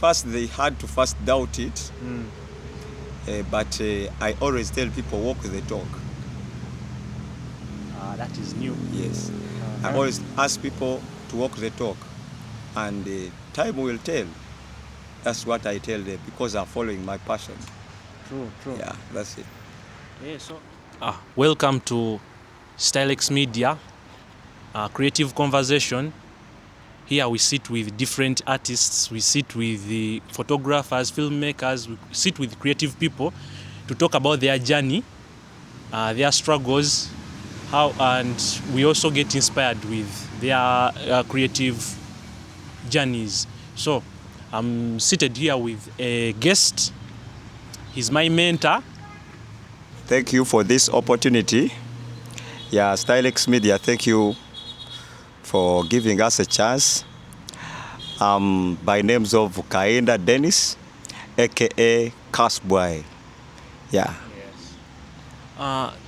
first they had to first doubt it, but I always tell people walk the talk. That is new. Yes, I always ask people to walk the talk, and time will tell. That's what I tell them because I'm following my passion. True. Yeah, that's it. Yeah, so welcome to STYLX Media, creative conversation. Here we sit with different artists, we sit with the photographers, filmmakers, we sit with creative people to talk about their journey, their struggles, and we also get inspired with their creative journeys. So I'm seated here with a guest. He's my mentor. Thank you for this opportunity. Yeah, STYLX Media, thank you for giving us a chance. By names of Kaenda Dennis, aka Casboy. Yeah.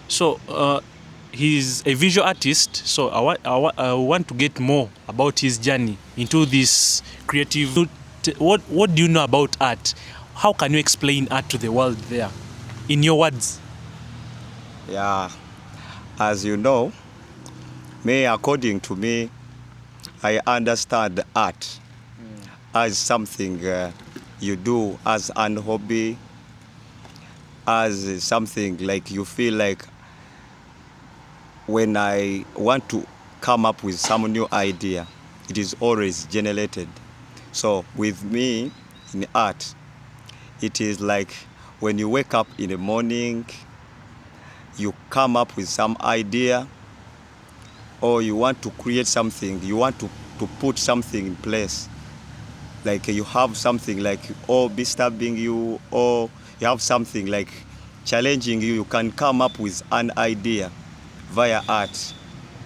So he's a visual artist. So I want to get more about his journey into this creative. What do you know about art? How can you explain art to the world there, in your words? Yeah. As you know, according to me, I understand art as something you do as an hobby, as something like you feel like when I want to come up with some new idea, it is always generated. So with me in art, it is like when you wake up in the morning, you come up with some idea, or you want to create something, you want to put something in place. Like you have something like disturbing you, or you have something like challenging you, you can come up with an idea via art.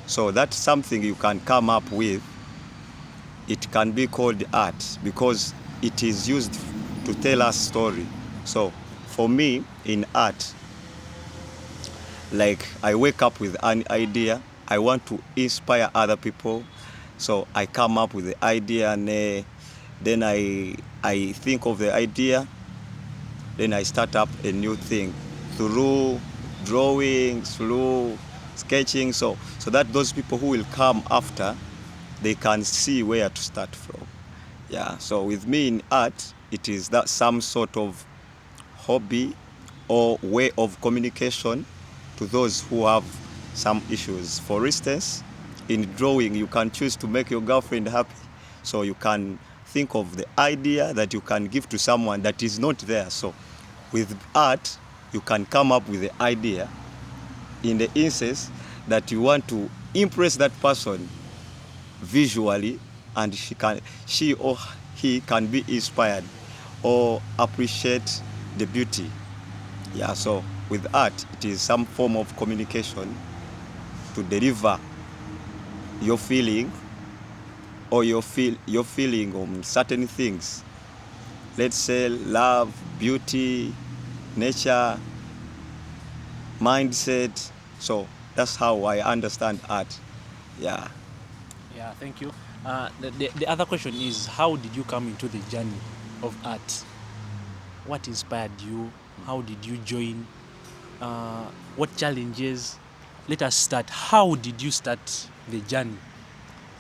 So that's something you can come up with. It can be called art because it is used to tell us story. So for me in art, like I wake up with an idea, I want to inspire other people. So I come up with the idea, and then I think of the idea, then I start up a new thing through drawings, through sketching, so that those people who will come after, they can see where to start from. Yeah, so with me in art, it is that some sort of hobby or way of communication to those who have some issues. For instance, in drawing, you can choose to make your girlfriend happy. So you can think of the idea that you can give to someone that is not there. So with art, you can come up with the idea in the instance that you want to impress that person visually, and she or he can be inspired or appreciate the beauty. Yeah, so with art, it is some form of communication to deliver your feeling or your feeling on certain things. Let's say love, beauty, nature, mindset. So that's how I understand art. Yeah. Yeah, thank you. The other question is, how did you come into the journey of art? What inspired you? How did you join? What challenges? Let us start. How did you start the journey?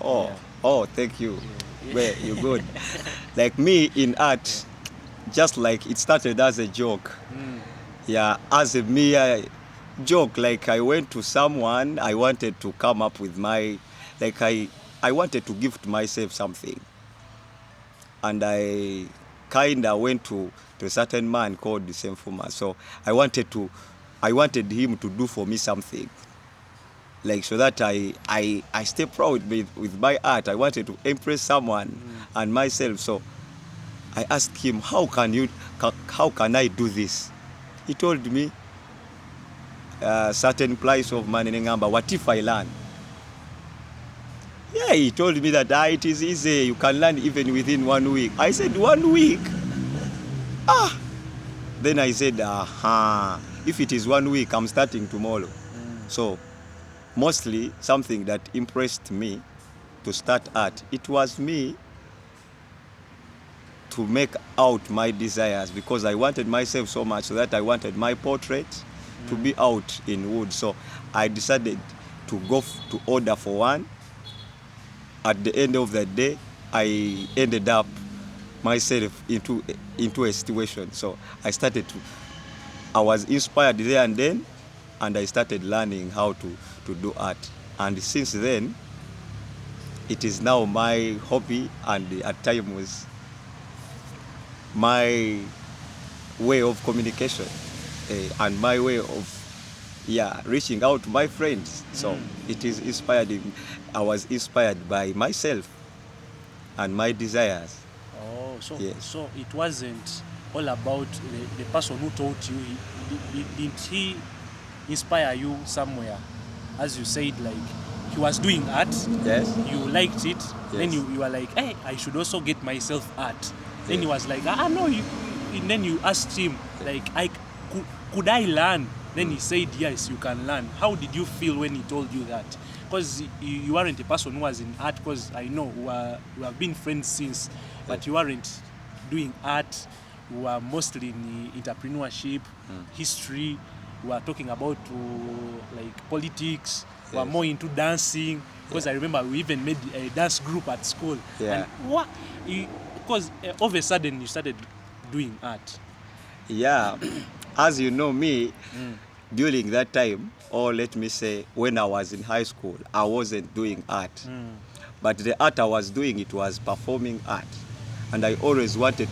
Thank you. Well, you're good. Like me in art, just like it started as a joke. Yeah, as a mere joke. Like I went to someone, I wanted to come up with I wanted to gift myself something. And I kind of went to a certain man called the Semfuma. So I wanted him to do for me something. Like so that I stay proud with my art. I wanted to impress someone and myself. So I asked him, how can I do this? He told me certain price of money in Ngamba. What if I learn? Yeah, he told me that it is easy. You can learn even within 1 week. I said, 1 week? Then I said, if it is 1 week, I'm starting tomorrow. So mostly something that impressed me to start art, it was me to make out my desires, because I wanted myself so much that I wanted my portrait to be out in wood. So I decided to go to order for one. At the end of the day, I ended up myself into a situation. So I was inspired there and then, and I started learning how to do art. And since then, it is now my hobby, and at times my way of communication, and my way of reaching out to my friends. So it is inspiring. I was inspired by myself and my desires. Oh, so Yes. so it wasn't all about the person who taught you. Didn't he inspire you somewhere? As you said, like he was doing art. Yes. You liked it. Then Yes. you were like, hey, I should also get myself art. Then Yeah. he was like, no. And then you asked him, like, could I learn? Then he said, yes, you can learn. How did you feel when he told you that? Because you weren't a person who was in art, because I know we have been friends since, but you weren't doing art. We were mostly in entrepreneurship, history. We were talking about like politics. We were Yes. more into dancing, because I remember we even made a dance group at school. Yeah. And what? Because all of a sudden you started doing art. Yeah. As you know me, during that time, or let me say when I was in high school, I wasn't doing art. But the art I was doing, it was performing art. And I always wanted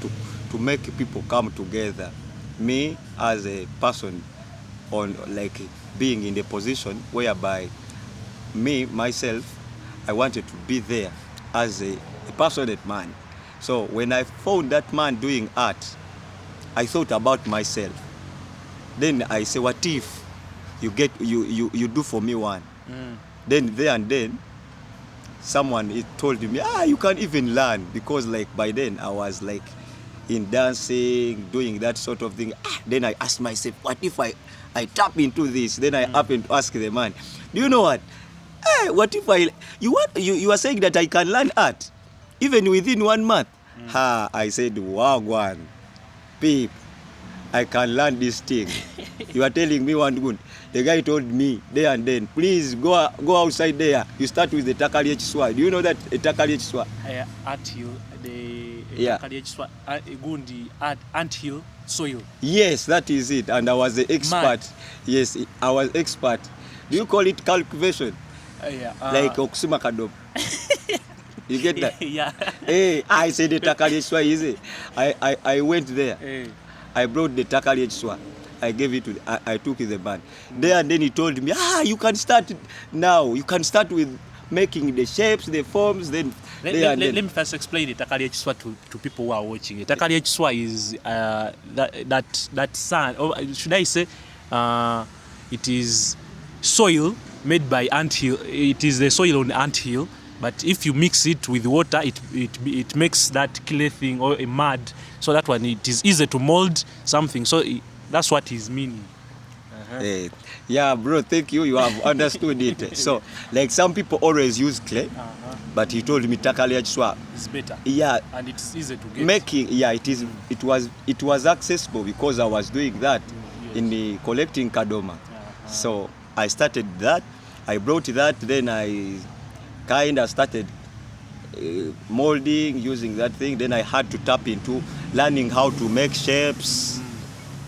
to make people come together. Me as a person on like being in the position whereby myself, I wanted to be there as a passionate man. So when I found that man doing art, I thought about myself. Then I say, what if you do for me one? Then there and then, someone told me, you can even learn, because like by then I was like in dancing, doing that sort of thing. Then I asked myself, what if I tap into this? Then I happened to ask the man, do you know what? What if you are saying that I can learn art even within 1 month? I said, wow, one, Pip, I can learn this thing. You are telling me one good. The guy told me there and then, please go outside there. You start with the Takali Chiswa. Do you know that Takali Chiswa? Ant hill, the Yeah. ant hill soil. Yes, that is it. And I was the expert. Man. Yes, I was expert. Do you call it cultivation? Like Okusuma Kadob. You get that? Yeah. Hey, I said the Takali Chiswa easy. I went there. I brought the Takali Chiswa. I gave it to I took it to the man. There and then he told me, you can start now. You can start with making the shapes, the forms, then Let me first explain the Takali Chiswa to people who are watching. Takali Chiswa is that sand, or should I say, it is soil made by anthill. It is the soil on anthill, but if you mix it with water, it makes that clay thing or a mud. So that one, it is easy to mold something. So that's what he's meaning. Hey, yeah, bro, thank you. You have understood it. So, like some people always use clay, but he told me Takali Chiswa. It's better. Yeah, And it's easy to get. making. Yeah, it was accessible because I was doing that in the collecting Kadoma. So I started that. I brought that. Then I kind of started molding using that thing. Then I had to tap into learning how to make shapes,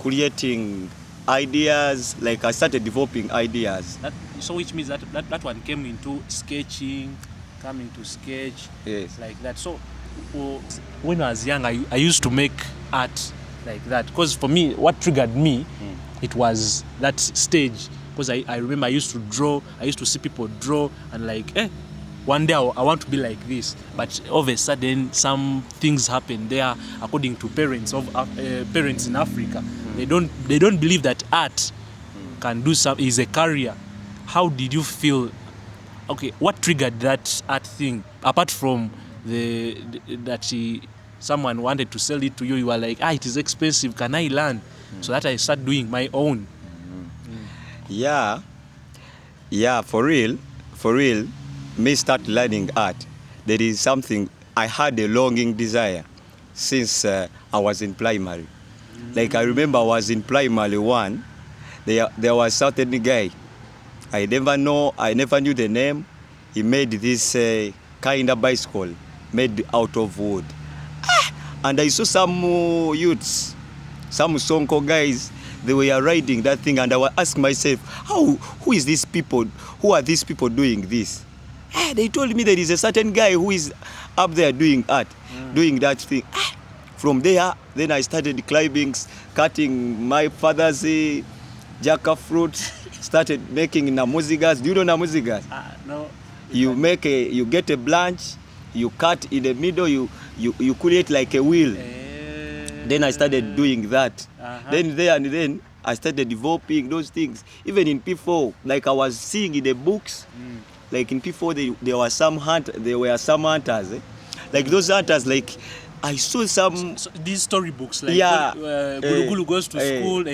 creating ideas. Like I started developing ideas. So which means that one came into sketching, coming to sketch, Yes. like that. So when I was young, I used to make art like that, because for me, what triggered me, it was that stage. Because I remember I used to draw. I used to see people draw, and like, one day I want to be like this. But all of a sudden, some things happen there. According to parents in Africa, they don't believe that art can do some is a career. How did you feel? Okay, what triggered that art thing? Apart from someone wanted to sell it to you, you were like, it is expensive. Can I learn? So that I start doing my own. Yeah, for real, me start learning art. There is something, I had a longing desire since I was in primary. Like I remember I was in primary 1, there was certain guy, I never knew the name. He made this kind of bicycle made out of wood. And I saw some youths, some Sonko guys, they were riding that thing, and I was asking myself, who is these people? Who are these people doing this? They told me there is a certain guy who is up there doing art, doing that thing. From there, then I started climbing, cutting my father's jackfruit, started making namuzigas. Do you know namuzigas? No. You get a branch, you cut in the middle, you create like a wheel. Then I started doing that. Then I started developing those things. Even in P4, like I was seeing in the books, like in P4 there were some hunters. Like those hunters, like I saw some. So these storybooks, like Gulugulu goes to school.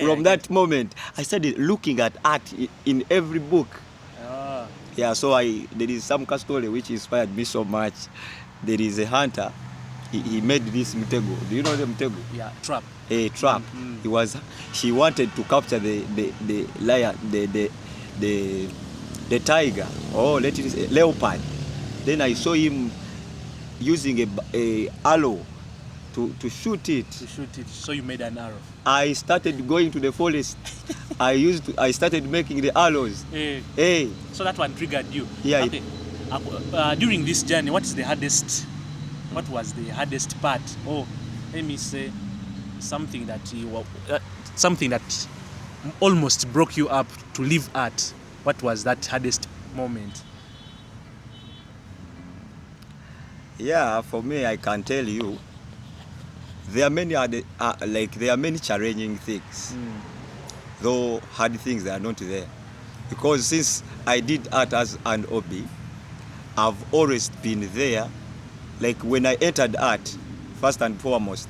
From that moment, I started looking at art in every book. Yeah, so there is some story which inspired me so much. There is a hunter. He made this mtego. Do you know the mtego? Yeah, trap. A trap. He wanted to capture the lion, the tiger, or let it say leopard. Then I saw him using a arrow to shoot it. So you made an arrow. I started going to the forest. I started making the arrows. So that one triggered you. Yeah. Okay. During this journey, what was the hardest part? Or let me say something that almost broke you up to leave art. What was that hardest moment? Yeah, for me, I can tell you, there are many challenging things. Though hard things, they are not there. Because since I did art as an hobby, I've always been there. Like when I entered art, first and foremost,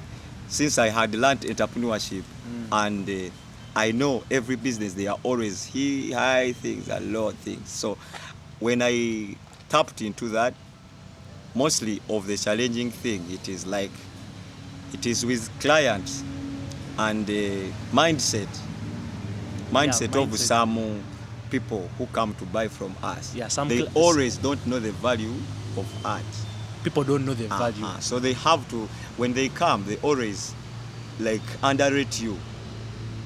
since I had learned entrepreneurship, and I know every business, there are always high things and low things. So when I tapped into that, mostly of the challenging thing, it is with clients and mindset of some people who come to buy from us. Yeah, they always don't know the value of art. People don't know the value. So they have to, when they come, they always like underrate you.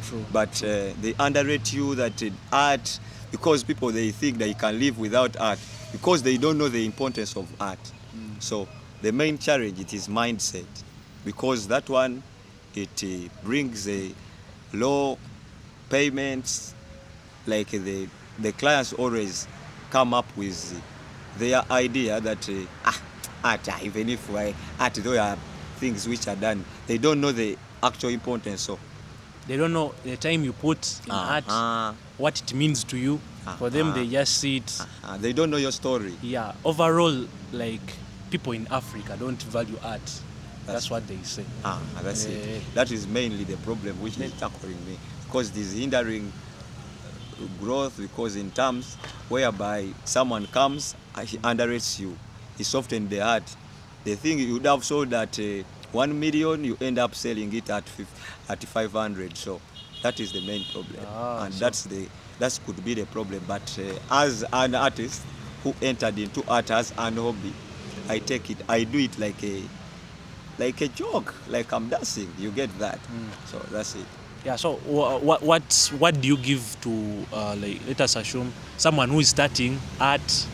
True. But they underrate you that art, because people, they think that you can live without art, because they don't know the importance of art. So the main challenge, it is mindset, because that one, it brings a low payments. Like the clients always come up with their idea that art, even if art, those are things which are done, they don't know the actual importance. So they don't know the time you put in art, what it means to you. For them, they just see it. They don't know your story. Yeah. Overall, like, people in Africa don't value art. That's what they say. That's it. That is mainly the problem which is tackling me, because it is hindering growth, because in terms whereby someone comes, he underrates you. He softens the art. The thing you would have sold at 1 million, you end up selling it at 500. So that is the main problem, and that could be the problem. But as an artist who entered into art as an hobby, I take it, I do it like a joke, like I'm dancing. You get that? So that's it. Yeah. So what do you give to like, let us assume someone who is starting art?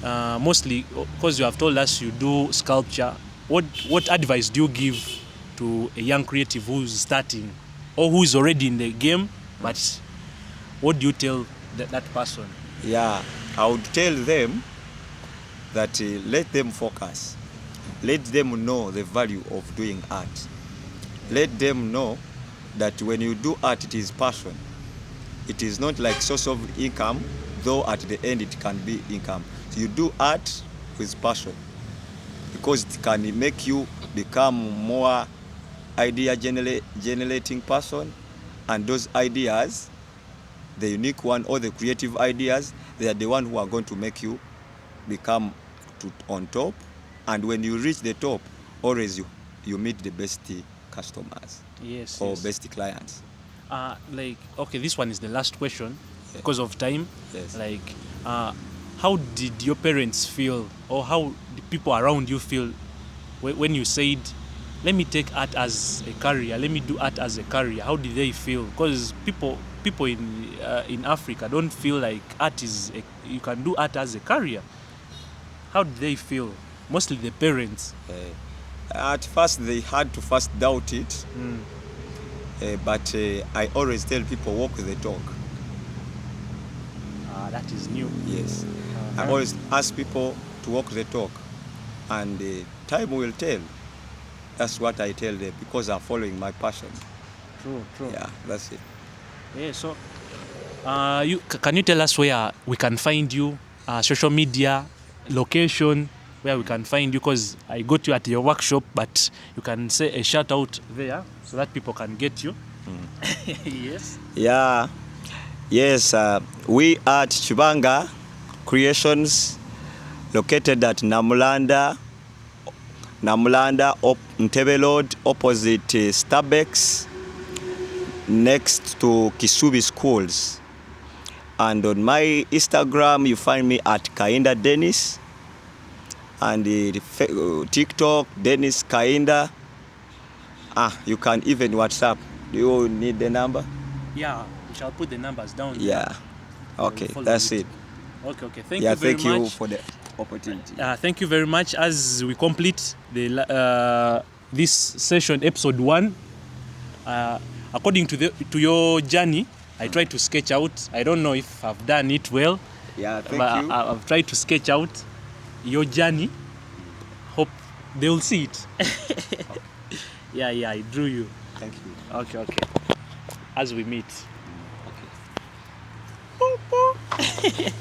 Mostly, because you have told us you do sculpture. What advice do you give to a young creative who's starting or who is already in the game? But what do you tell that person? Yeah, I would tell them that let them focus. Let them know the value of doing art. Let them know that when you do art, it is passion. It is not like source of income, though at the end it can be income. So you do art with passion, because it can make you become more idea generating person, and those ideas, the unique one or the creative ideas, they are the one who are going to make you become on top. And when you reach the top, always you meet the best customers Yes. or Yes. best clients. Like, okay, this one is the last question because of time. Yes. Like, how did your parents feel, or how the people around you feel when you said, let me take art as a career, let me do art as a career? How did they feel? Because people in Africa don't feel like you can do art as a career. How did they feel? Mostly the parents. At first, they had to first doubt it, but I always tell people, walk the talk. That is new. Yes. I always ask people to walk the talk, and time will tell. That's what I tell them, because I'm following my passion. True. Yeah, that's it. Yeah, so can you tell us where we can find you, social media, location, where we can find you? Because I got you at your workshop, but you can say a shout out there so that people can get you. Yes. Yeah. Yes, we at Chibanga Creations, located at Namulanda, Ntebe Road, opposite STYLX, next to Kisubi Schools. And on my Instagram, you find me at Kainda Dennis, and TikTok, Dennis Kainda. You can even WhatsApp. Do you need the number? Yeah, we shall put the numbers down. Yeah. Okay, Follow that's it. Okay. Thank you very thank much. you for the opportunity. Thank you very much. As we complete this session, episode 1, according to your journey, I tried to sketch out. I don't know if I've done it well. Yeah, thank but you. I've tried to sketch out your journey. Hope they will see it. Yeah, I drew you. Thank you. Okay. As we meet. Okay.